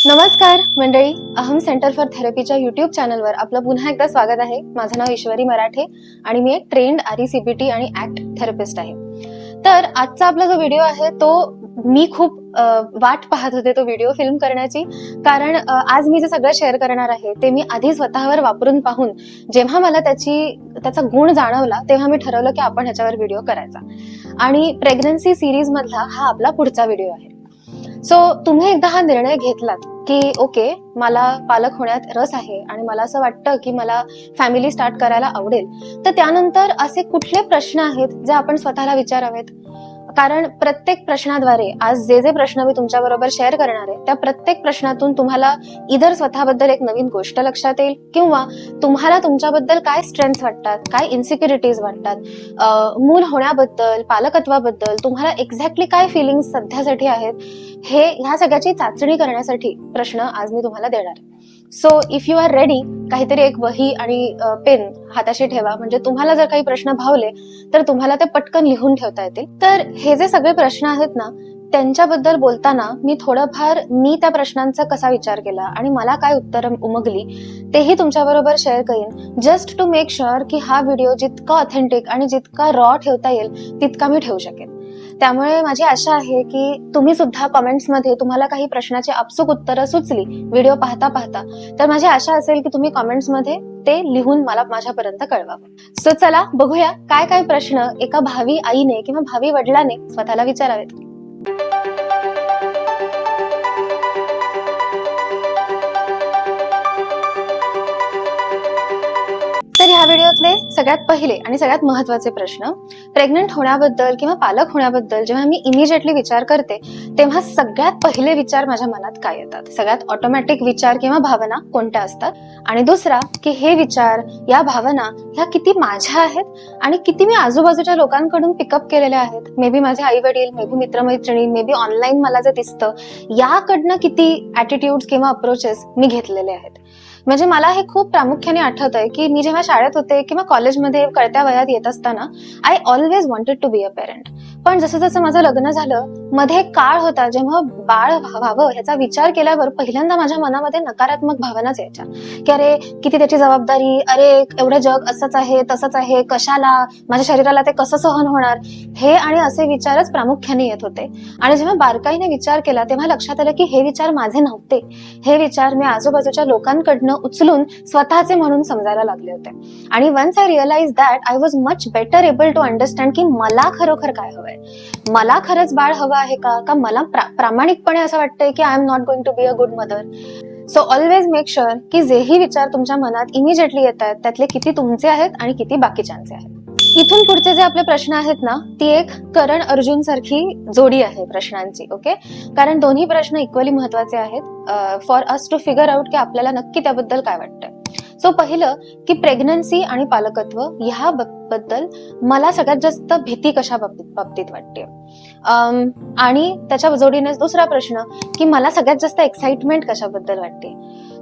नमस्कार मंडळी, अहम सेंटर फॉर थेरपीच्या युट्यूब चॅनलवर आपलं पुन्हा एकदा स्वागत आहे. माझं नाव ईश्वरी मराठे आणि मी एक ट्रेन्ड RECPT आणि ऍक्ट थेरपिस्ट आहे. तर आजचा आपला जो व्हिडिओ आहे तो मी खूप वाट पाहत होते तो व्हिडिओ फिल्म करण्याची, कारण आज मी जे सगळं शेअर करणार आहे ते मी आधी स्वतःवर वापरून पाहून जेव्हा मला त्याचा गुण जाणवला तेव्हा मी ठरवलं की आपण ह्याच्यावर व्हिडिओ करायचा. आणि प्रेग्नन्सी सिरीज मधला हा आपला पुढचा व्हिडिओ आहे. सो तुम्ही एकदा हा निर्णय घेतलात की ओके, मला पालक होण्यात रस आहे आणि मला असं वाटतं की मला फॅमिली स्टार्ट करायला आवडेल, तर त्यानंतर असे कुठले प्रश्न आहेत जे आपण स्वतःला विचारावेत? कारण प्रत्येक प्रश्नाद्वारे आज जे प्रश्न मी तुमच्या बरोबर शेअर करणार आहे त्या प्रत्येक प्रश्नातून तुम्हाला इधर स्वतःबद्दल एक नवीन गोष्ट लक्षात येईल किंवा तुम्हाला तुमच्याबद्दल काय स्ट्रेंथ वाटतात, काय इन्सिक्युरिटीज वाटतात, मूल होण्याबद्दल, पालकत्वाबद्दल तुम्हाला एक्झॅक्टली काय फिलिंग्स सध्यासाठी आहेत, हे ह्या सगळ्याची चाचणी करण्यासाठी प्रश्न आज मी तुम्हाला देणार आहे. So if you are ready, काहीतरी एक वही आणि पेन हाताशी ठेवा, म्हणजे तुम्हाला जर काही प्रश्न भावले तर तुम्हाला ते पटकन लिहून ठेवता येतील. तर हे जे सगळे प्रश्न आहेत ना, त्यांच्याबद्दल बोलताना मी थोडंफार मी त्या प्रश्नांचा कसा विचार केला आणि मला काय उत्तर उमगली तेही तुमच्याबरोबर शेअर करीन, जस्ट टू मेक शुअर की हा व्हिडिओ जितका ऑथेंटिक आणि जितका रॉ ठेवता येईल तितका मी ठेवू शकेन. त्यामुळे माझी आशा आहे की तुम्ही सुद्धा कमेंट्समध्ये तुम्हाला काही प्रश्नाची आपसूक उत्तरं सुचली व्हिडिओ पाहता पाहता, तर माझी आशा असेल की तुम्ही कमेंट्समध्ये ते लिहून मला माझ्यापर्यंत कळवावं. सो चला बघूया काय काय प्रश्न एका भावी आईने किंवा भावी वडिलाने स्वतःला विचारावेत. तर ह्या व्हिडिओतले सगळ्यात पहिले आणि सगळ्यात महत्वाचे प्रश्न, प्रेग्नंट होण्याबद्दल किंवा पालक होण्याबद्दल जेव्हा मी इमिजिएटली विचार करते तेव्हा सगळ्यात पहिले विचार माझ्या मनात काय येतात, सगळ्यात ऑटोमॅटिक विचार किंवा भावना कोणत्या असतात, आणि दुसरा की हे विचार या भावना ह्या किती माझ्या आहेत आणि किती मी आजूबाजूच्या लोकांकडून पिकअप केलेल्या आहेत. मे बी माझे आई वडील, मे बी मित्रमैत्रिणी, मे बी ऑनलाईन मला जे दिसतं याकडनं किती ऍटिट्यूड किंवा अप्रोचेस मी घेतलेले आहेत. म्हणजे मला हे खूप प्रामुख्याने आठवत आहे की मी जेव्हा शाळेत होते किंवा कॉलेजमध्ये कळत्या वयात येत असताना I always wanted to be a parent. पण जसं जसं माझं लग्न झालं मध्ये एक काळ होता जेव्हा बाळ व्हावं ह्याचा विचार केल्यावर पहिल्यांदा माझ्या मनामध्ये नकारात्मक भावनाच यायच्या की अरे किती त्याची जबाबदारी, अरे एवढं जग असंच आहे तसंच आहे, कशाला, माझ्या शरीराला ते कसं सहन होणार, हे आणि असे विचारच प्रामुख्याने येत होते. आणि जेव्हा बारकाईने विचार केला तेव्हा लक्षात आलं की हे विचार माझे नव्हते, हे विचार मी आजूबाजूच्या लोकांकडनं उचलून स्वतःचे म्हणून समजायला लागले होते. आणि once I realise that I was much better able to understand की मला खरोखर काय हवंय, मला खरंच बाळ हवं आहे का मला प्रामाणिकपणे असं वाटतंय की I am not going to be a good mother. So always make sure की जेही विचार तुमच्या मनात इमिजिएटली येत आहेत त्यातले किती तुमचे आहेत आणि किती बाकीच्यांचे आहेत. इथून पुढचे जे आपले प्रश्न आहेत ना, ती एक करण अर्जुन सारखी जोडी आहे प्रश्नांची. ओके, कारण दोन्ही प्रश्न इक्वली महत्वाचे आहेत for us to figure out की आपल्याला नक्की त्याबद्दल काय वाटतंय. सो पहिलं की प्रेग्नन्सी आणि पालकत्व ह्या बद्दल मला सगळ्यात जास्त भीती कशा बाबतीत वाटते, आणि त्याच्या जोडीने दुसरा प्रश्न की मला सगळ्यात जास्त एक्साइटमेंट कशाबद्दल वाटते.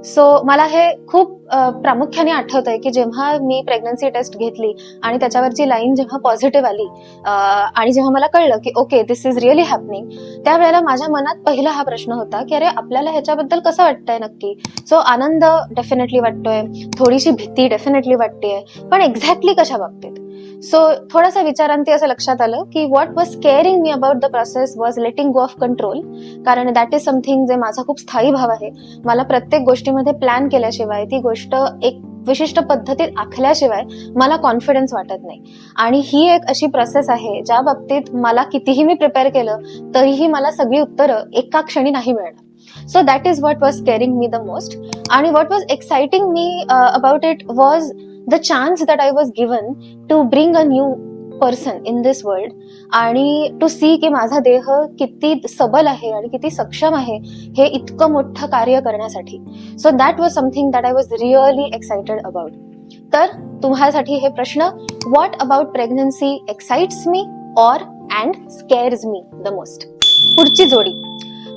सो मला हे खूप प्रामुख्याने आठवत आहे की जेव्हा मी प्रेग्नन्सी टेस्ट घेतली आणि त्याच्यावरची लाईन जेव्हा पॉझिटिव्ह आली आणि जेव्हा मला कळलं की okay this is really happening, त्यावेळेला माझ्या मनात पहिला हा प्रश्न होता की अरे आपल्याला ह्याच्याबद्दल कसं वाटतंय नक्की. सो आनंद डेफिनेटली वाटतोय, थोडीशी भीती डेफिनेटली वाटतेय, पण एक्झॅक्टली कशा बाबतीत. सो थोडासा विचारांती असं लक्षात आलं की what was caring me about the process was letting go of control, कारण दॅट इज समथिंग जे माझा खूप स्थायी भाव आहे. मला प्रत्येक गोष्टीमध्ये प्लॅन केल्याशिवाय, ती गोष्ट एक विशिष्ट पद्धतीत आखल्याशिवाय मला कॉन्फिडन्स वाटत नाही. आणि ही एक अशी प्रोसेस आहे ज्या बाबतीत मला कितीही मी प्रिपेअर केलं तरीही मला सगळी उत्तरं एका क्षणी नाही मिळणार. So that is what was scaring me the most. And what was exciting me about it was the chance that I was given to bring a new person in this world आणि to see की माझा देह किती सबल आहे आणि किती सक्षम आहे हे इतकं मोठं कार्य करण्यासाठी. So that was something that I was really excited about. तर तुम्हासाठी हे प्रश्न, what about pregnancy excites me or and scares me the most. पुढची जोडी,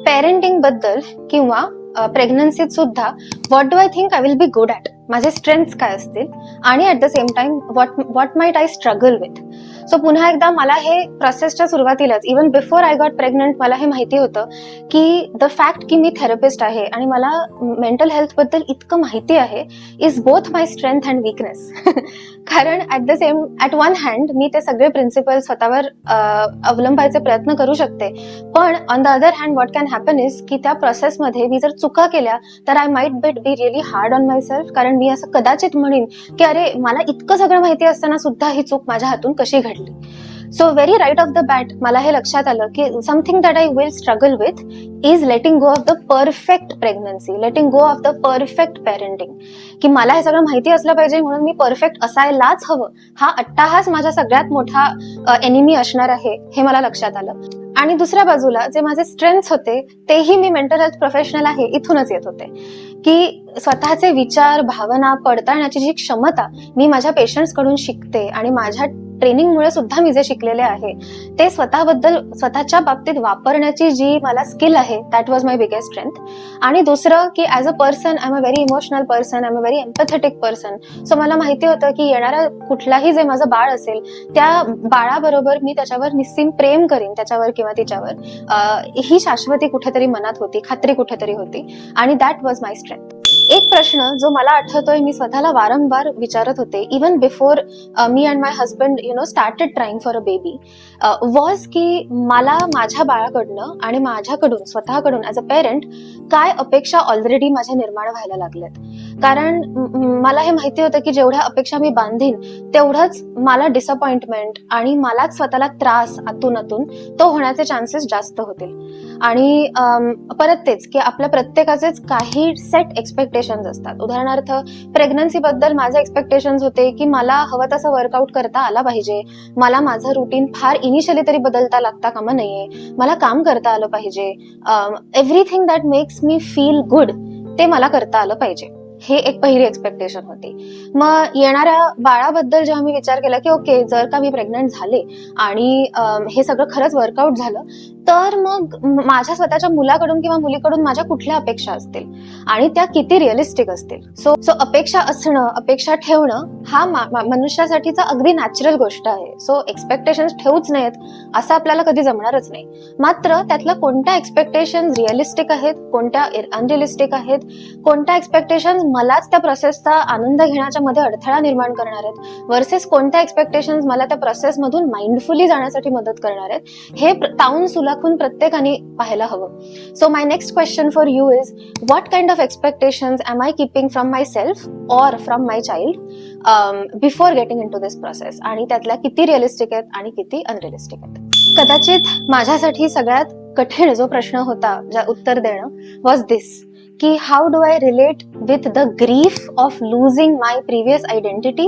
पेरेंटिंग बद्दल किंवा प्रेग्नन्सीत सुद्धा what do I think I will be good at, माझे strengths काय असतील आणि at the same time what might I struggle with. So पुन्हा एकदा मला हे प्रोसेसच्या सुरुवातीलाच, even before I got pregnant, मला हे माहिती होतं की द फॅक्ट की मी थेरपिस्ट आहे आणि मला मेंटल हेल्थ बद्दल इतकं माहिती आहे is both my strength and weakness. कारण ऍट वन हँड मी ते सगळे प्रिन्सिपल स्वतःवर अवलंबायचे प्रयत्न करू शकते, पण on the other hand what can happen is की त्या प्रोसेसमध्ये मी जर चुका केल्या तर I might be really hard on my self. कारण मी असं कदाचित म्हणेन की अरे, मला इतकं सगळं माहिती असताना सुद्धा ही चूक माझ्या हातून कशी घडली. So very right off the bat मला हे लक्षात आलं की something that I will struggle with is letting go of the perfect pregnancy, letting go of the perfect parenting. की मला हे सगळं माहिती असलं पाहिजे म्हणून मी परफेक्ट असायलाच हवं, हा अट्टाहास माझा सगळ्यात मोठा एनिमी असणार आहे, हे मला लक्षात आलं. आणि दुसऱ्या बाजूला जे माझे स्ट्रेंथ्स होते तेही मी मेंटल हेल्थ प्रोफेशनल आहे इथूनच येत होते, की स्वतःचे विचार भावना पडताळण्याची जी क्षमता मी माझ्या पेशंट्स कडून शिकते आणि माझ्या ट्रेनिंगमुळे सुद्धा मी जे शिकलेले आहे ते स्वतःबद्दल स्वतःच्या बाबतीत वापरण्याची जी मला स्किल आहे, that was my biggest strength. आणि दुसरं की as a person I am a very emotional person, I am a very empathetic person. So मला माहिती होतं की येणारा कुठलाही जे माझं बाळ असेल त्या बाळाबरोबर मी त्याच्यावर निस्सीम प्रेम करीन, त्याच्यावर किंवा तिच्यावर ही शाश्वती कुठेतरी मनात होती, खात्री कुठेतरी होती, आणि दॅट वॉज माय स्ट्रेंथ. एक प्रश्न जो मला आठवतोय मी स्वतःला वारंवार विचारत होते even before me and my husband started trying for a baby was की मला माझ्या बाळाकडनं आणि माझ्याकडून स्वतःकडून ऍज अ पेरेंट काय अपेक्षा ऑलरेडी माझ्या निर्माण व्हायला लागल्यात. कारण मला हे माहिती होतं की जेवढ्या अपेक्षा मी बांधीन तेवढंच मला डिसअपॉइंटमेंट आणि मलाच स्वतःला त्रास आतून तो होण्याचे चान्सेस जास्त होतील. आणि परत तेच की आपल्या प्रत्येकाचेच काही सेट एक्सपेक्टेशन्स असतात. उदाहरणार्थ प्रेग्नन्सी बद्दल माझे एक्सपेक्टेशन्स होते की मला हवं तसं वर्कआउट करता आला पाहिजे, मला माझं रुटीन फार इनिशियली तरी बदलता लागता कामा नाहीये, मला काम करता आलं पाहिजे, everything that makes me feel good ते मला करता आलं पाहिजे. हे एक पहिली एक्सपेक्टेशन होती. मग येणाऱ्या बाळाबद्दल जेव्हा मी विचार केला की ओके, जर का मी प्रेग्नंट झाले आणि हे सगळं खरंच वर्कआउट झालं तर मग माझ्या स्वतःच्या मुलाकडून किंवा मुलीकडून माझ्या कुठल्या अपेक्षा असतील आणि त्या किती रिअलिस्टिक असतील. सो अपेक्षा असणं, अपेक्षा ठेवणं हा मनुष्यासाठीचा अगदी नॅचरल गोष्ट आहे. सो एक्सपेक्टेशन्स ठेवूच नयेत असं आपल्याला कधी जमणारच नाही. मात्र त्यातल्या कोणत्या एक्सपेक्टेशन रिअलिस्टिक आहेत, कोणत्या अनरिअलिस्टिक आहेत, कोणत्या एक्सपेक्टेशन मलाच त्या प्रोसेसचा आनंद घेण्याच्या मध्ये अडथळा निर्माण करणार आहेत वर्सेस कोणत्या एक्सपेक्टेशन्स मला त्या प्रोसेसमधून माइंडफुली जाण्यासाठी मदत करणार आहेत, हे ताऊन सुलाखून प्रत्येकाने पाहायला हवं. So my next question for you is what kind of expectations am I keeping from myself or from my child before getting into this process, आणि त्यातल्या किती रिअलिस्टिक आहेत आणि किती अनरिअलिस्टिक आहेत. कदाचित माझ्यासाठी सगळ्यात कठीण जो प्रश्न होता ज्या उत्तर देणं वॉज दिस की how do I relate with the grief of losing my previous identity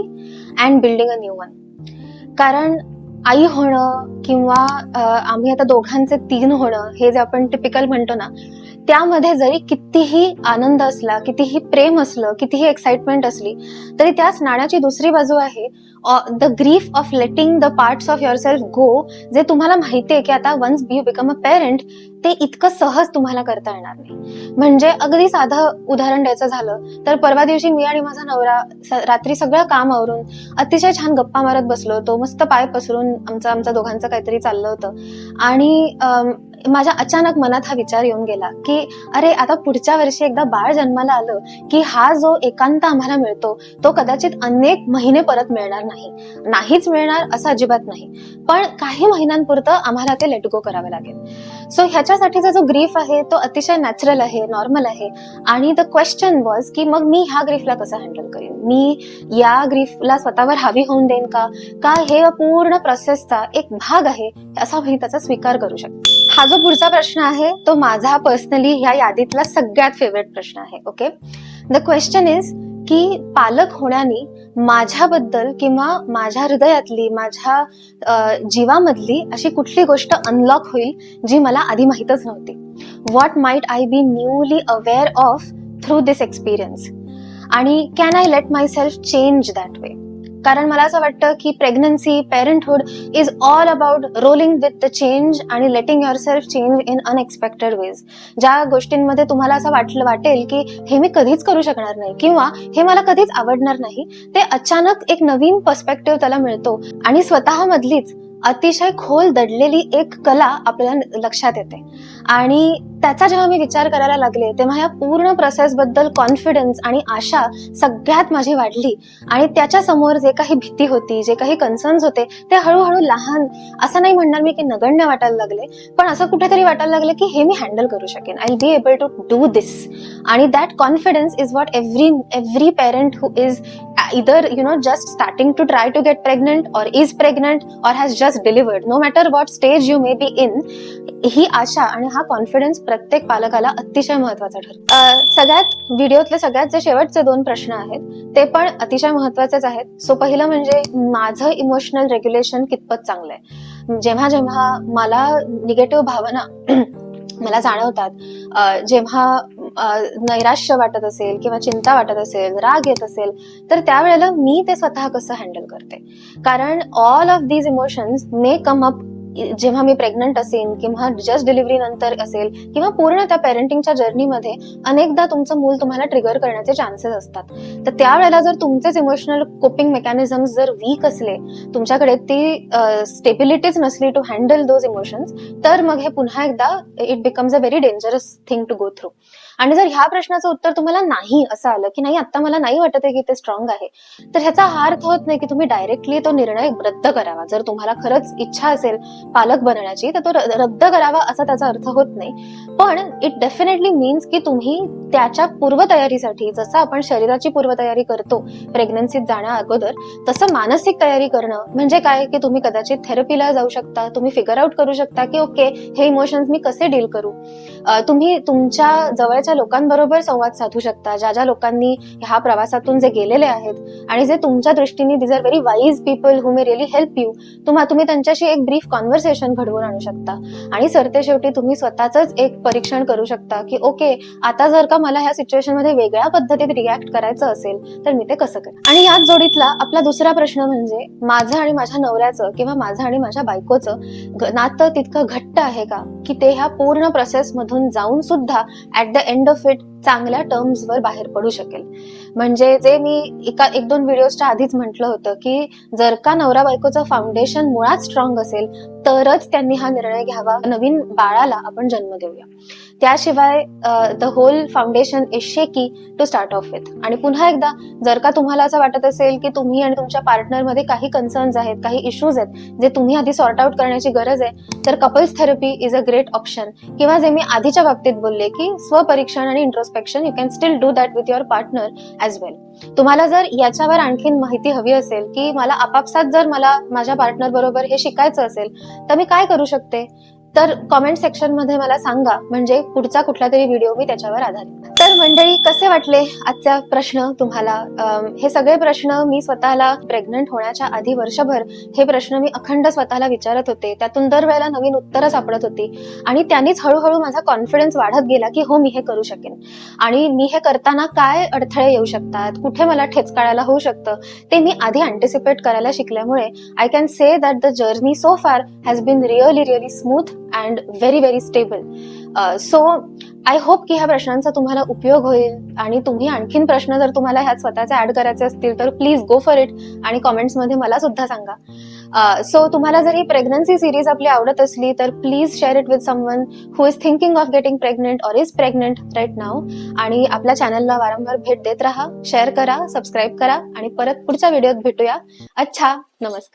and building a new one. कारण आई होणं किंवा आम्ही आता दोघांचे 3 होणं हे जे आपण टिपिकल म्हणतो ना, त्यामध्ये जरी कितीही आनंद असला, कितीही प्रेम असलं, कितीही एक्साइटमेंट असली तरी त्याच नाण्याची दुसरी बाजू आहे the grief of letting the parts of yourself go, जे तुम्हाला माहितीये की आता once you become a parent ते इतकं सहज तुम्हाला करता येणार नाही. म्हणजे अगदी साधं उदाहरण द्यायचं झालं तर परवा दिवशी मी आणि माझा नवरा रात्री सगळं काम आवरून अतिशय छान गप्पा मारत बसलो होतो, मस्त पाय पसरून आमच्या दोघांचं काहीतरी चाललं होतं. आणि माझ्या अचानक मनात हा विचार येऊन गेला की अरे, आता पुढच्या वर्षी एकदा बाळ जन्माला आलं की हा जो एकांत आम्हाला मिळतो तो कदाचित अनेक महिने परत मिळणार नाहीच मिळणार असं अजिबात नाही, पण काही महिन्यांपुरतं आम्हाला ते लेट गो करावं लागेल. सो ह्याच्यासाठीचा जो ग्रीफ आहे तो अतिशय नॅचरल आहे, नॉर्मल आहे. आणि द क्वेश्चन वॉज की मग मी ह्या ग्रीफला कसं हँडल करेन, मी या ग्रीफला स्वतःवर हावी होऊन देईन का हे पूर्ण प्रोसेसचा एक भाग आहे असा मी त्याचा स्वीकार करू शकते. हा जो पुढचा प्रश्न आहे तो माझा पर्सनली ह्या यादीतला सगळ्यात फेवरेट प्रश्न आहे. ओके, द क्वेश्चन इज की पालक होण्याने माझ्याबद्दल किंवा माझ्या हृदयातली, माझ्या जीवामधली अशी कुठली गोष्ट अनलॉक होईल जी मला आधी माहीतच नव्हती. What might I be newly aware of through this experience, आणि can I let myself change that way. कारण मला असं वाटतं की pregnancy, parenthood is all about rolling with the change आणि letting yourself change in unexpected ways. ज्या गोष्टींमध्ये तुम्हाला असं वाटेल की हे मी कधीच करू शकणार नाही किंवा हे मला कधीच आवडणार नाही, ते अचानक एक नवीन पर्स्पेक्टिव्ह त्याला मिळतो आणि स्वतःमधलीच अतिशय खोल दडलेली एक कला आपल्याला लक्षात येते. आणि त्याचा जेव्हा मी विचार करायला लागले तेव्हा या पूर्ण प्रोसेसबद्दल कॉन्फिडन्स आणि आशा सगळ्यात माझी वाढली. आणि त्याच्या समोर जे काही भीती होती, जे काही कन्सर्न्स होते, ते हळूहळू लहान, असं नाही म्हणणार मी की नगण्य वाटायला लागले, पण असं कुठेतरी वाटायला लागले की हे मी हँडल करू शकेन. I will be able to do this. आणि that confidence is what every parent who is either just starting to try to get pregnant or is pregnant or has just delivered, no matter what stage you may be in, ही आशा आणि हा confidence प्रत्येक पालकाला अतिशय महत्वाचा ठरतो. सगळ्यात व्हिडिओतले सगळ्यात जे शेवटचे 2 प्रश्न आहेत ते पण अतिशय महत्वाचेच आहेत. सो पहिलं म्हणजे माझं इमोशनल रेग्युलेशन कितपत चांगलं आहे. जेव्हा जेव्हा मला निगेटिव्ह भावना मला जाणवतात, जेव्हा नैराश्य वाटत असेल किंवा चिंता वाटत असेल, राग येत असेल, तर त्यावेळेला मी ते स्वतः कसं हँडल करते. कारण all of these emotions may come up जेव्हा मी प्रेग्नंट असेल किंवा जस्ट डिलिव्हरी नंतर असेल किंवा पूर्ण त्या पेरेंटिंगच्या जर्नीमध्ये अनेकदा तुमचं मूल तुम्हाला ट्रिगर करण्याचे चान्सेस असतात. तर त्यावेळेला जर तुमचेच इमोशनल कोपिंग मेकॅनिझम जर वीक असले, तुमच्याकडे ती स्टेबिलिटीच नसली टू हँडल दोज इमोशन्स, तर मग हे पुन्हा एकदा it becomes a very dangerous thing to go through. आणि जर ह्या प्रश्नाचं उत्तर तुम्हाला नाही असं आलं की नाही, आता मला नाही वाटत आहे की ते स्ट्रॉंग आहे, तर ह्याचा हा अर्थ होत नाही की तुम्ही डायरेक्टली तो निर्णय रद्द करावा. जर तुम्हाला खरंच इच्छा असेल पालक बनण्याची तर तो रद्द करावा असा त्याचा अर्थ होत नाही. पण इट डेफिनेटली मीन्स की तुम्ही त्याच्या पूर्वतयारीसाठी, जसं आपण शरीराची पूर्वतयारी करतो प्रेग्नन्सीत जाण्या अगोदर, तसं मानसिक तयारी करणं म्हणजे काय की तुम्ही कदाचित थेरपीला जाऊ शकता. तुम्ही फिगर आउट करू शकता की ओके, हे इमोशन्स मी कसे डील करू. तुम्ही तुमच्या जवळच्या लोकांबरोबर संवाद साधू शकता, ज्या ज्या लोकांनी ह्या प्रवासातून जे गेलेले आहेत आणि जे तुमच्या दृष्टीने these are very wise people who may really help you. तुम्ही त्यांच्याशी एक ब्रीफ कॉन्व्हर्सेशन घडवून आणू शकता. आणि सरते शेवटी तुम्ही स्वतःच एक परीक्षण करू शकता की ओके, आता जर का मला ह्या सिच्युएशन मध्ये वेगळ्या पद्धतीत रिॲक्ट करायचं असेल तर मी ते कसं करेन. आणि याच जोडीतला आपला दुसरा प्रश्न म्हणजे माझं आणि माझ्या नवऱ्याचं किंवा माझं आणि माझ्या बायकोचं नातं तितकं घट्ट आहे का की ते ह्या पूर्ण प्रोसेस मधून जाऊन सुद्धा at the end of it चांगल्या टर्म्सवर बाहेर पडू शकेल. म्हणजे जे मी 1-2 व्हिडिओच्या आधीच म्हटलं होतं की जर का नवरा बायकोचं फाउंडेशन मुळात स्ट्रॉंग असेल तरच त्यांनी हा निर्णय घ्यावा, नवीन बाळाला आपण जन्म देऊया. त्याशिवाय द होल फाउंडेशन इज शेकी टू स्टार्ट ऑफ विथ. आणि पुन्हा एकदा, जर का तुम्हाला असं वाटत असेल की तुम्ही आणि तुमच्या पार्टनरमध्ये काही कन्सर्न्स आहेत, काही इश्यूज आहेत जे तुम्ही आधी सॉर्ट आउट करण्याची गरज आहे, तर couples therapy is a great option. किंवा जे मी आधीच्या बाबतीत बोलले की स्वपरीक्षण आणि introspection, you can still do that with your partner as well. तुम्हाला जर याच्यावर आणखीन माहिती हवी असेल की मला आपापसात जर मला माझ्या पार्टनर बरोबर हे शिकायचं असेल तर मी काय करू शकते, तर कॉमेंट सेक्शन मध्ये मला सांगा, म्हणजे पुढचा कुठला तरी व्हिडिओ मी त्याच्यावर आधारित. तर मंडळी, कसे वाटले आजचा प्रश्न तुम्हाला? हे सगळे प्रश्न मी स्वतःला प्रेग्नंट होण्याच्या आधी वर्षभर हे प्रश्न मी अखंड स्वतःला विचारत होते. त्यातून दरवेळेला नवीन उत्तरं सापडत होती आणि त्यांनीच हळूहळू माझा कॉन्फिडन्स वाढत गेला की हो, मी हे करू शकेन. आणि मी हे करताना काय अडथळे येऊ शकतात, कुठे मला ठेचकाळायला होऊ शकतं, ते मी आधी अँटिसिपेट करायला शिकल्यामुळे I can say that the journey so far has been really smooth and very stable. So I hope की ह्या प्रश्नांचा तुम्हाला उपयोग होईल. आणि तुम्ही आणखीन प्रश्न जर तुम्हाला ह्यात स्वतःचे ऍड करायचे असतील तर प्लीज गो फॉर इट आणि कॉमेंट्समध्ये मला सुद्धा सांगा. सो तुम्हाला जर ही प्रेग्नन्सी सिरीज आपली आवडत असली तर please share it with someone who is thinking of getting pregnant or is pregnant right now. आणि आपल्या चॅनलला वारंवार भेट देत राहा, शेअर करा, सबस्क्राईब करा आणि परत पुढच्या व्हिडिओत भेटूया. अच्छा, नमस्कार.